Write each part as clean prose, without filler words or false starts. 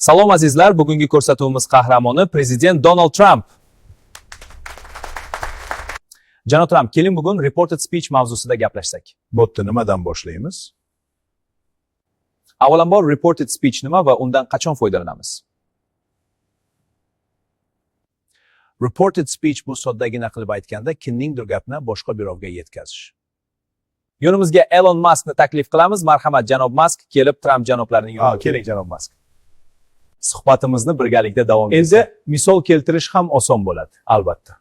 Salom azizlar, bugungi ko'rsatuvimiz qahramoni Prezident Donald Trump. Janob Trump, keling bugun reported speech mavzusida gaplashsak. Bo'pti, nimadan boshlaymiz? Avvalambor reported speech nima va undan qachon foydalanamiz? Reported speech bu soddagina qilib aytganda kimningdir gapni boshqa birovga yetkazish. Yonimizga Elon Muskni taklif qilamiz. Marhamat janob Musk, kelib Trump janoblarining yoniga Keling janob Musk. suhbatimizni birgalikda davom ettiramiz. Endi misol keltirish ham oson bo'ladi, albatta.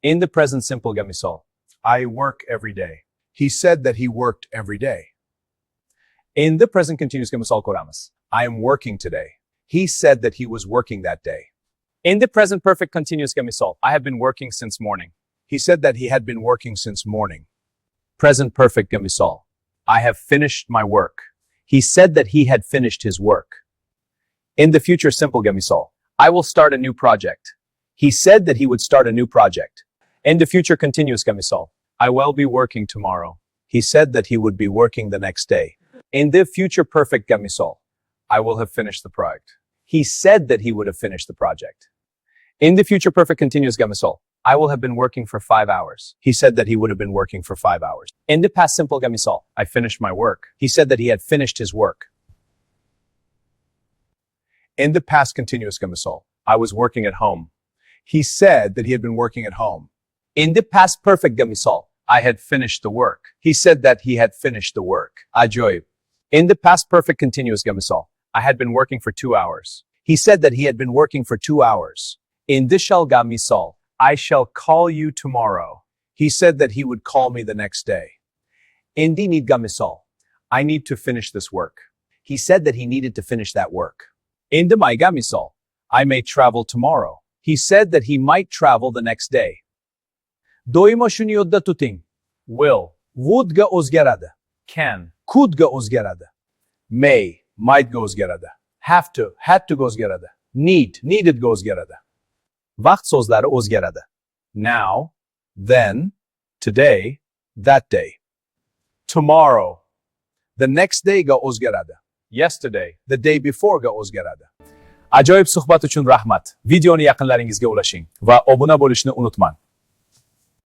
Endi present simple ga misol. I work every day. He said that he worked every day. Endi present continuous ga misol ko'ramiz. I am working today. He said that he was working that day. Endi present perfect continuous ga misol. I have been working since morning. He said that he had been working since morning. Present perfect ga misol. I have finished my work. He said that he had finished his work. In the future simple ga misol. I will start a new project. He said that he would start a new project. In the future continuous ga misol. I will be working tomorrow. He said that he would be working the next day. In the future perfect ga misol. I will have finished the project. He said that he would have finished the project. In the future perfect continuous ga misol. I will have been working for 5 hours. He said that he would have been working for 5 hours. In the past simple ga misol. I finished my work. He said that he had finished his work. In the past continuous ga misol. I was working at home. He said that he had been working at home. In the past perfect ga misol. I had finished the work. He said that he had finished the work. Ajoyib. In the past perfect continuous ga misol. I had been working for 2 hours. He said that he had been working for 2 hours. In the shall ga misol. I shall call you tomorrow. He said that he would call me the next day. In the need ga misol. I need to finish this work. He said that he needed to finish that work. In the may ga misol. I may travel tomorrow. He said that he might travel the next day. Doimo shuni yodda tuting. Will, would ga o'zgaradi. Can, Could ga o'zgaradi. May, might ga o'zgaradi. Have to, had to ga o'zgaradi. Need, needed ga o'zgaradi. vaqt so'zlari o'zgaradi. Now, then, today, that day. Tomorrow, the next day ga o'zgaradi. Yesterday, the day before ga o'zgaradi. Ajoyib suhbat uchun rahmat. Videoni yaqinlaringizga ulashing va obuna bo'lishni unutmang.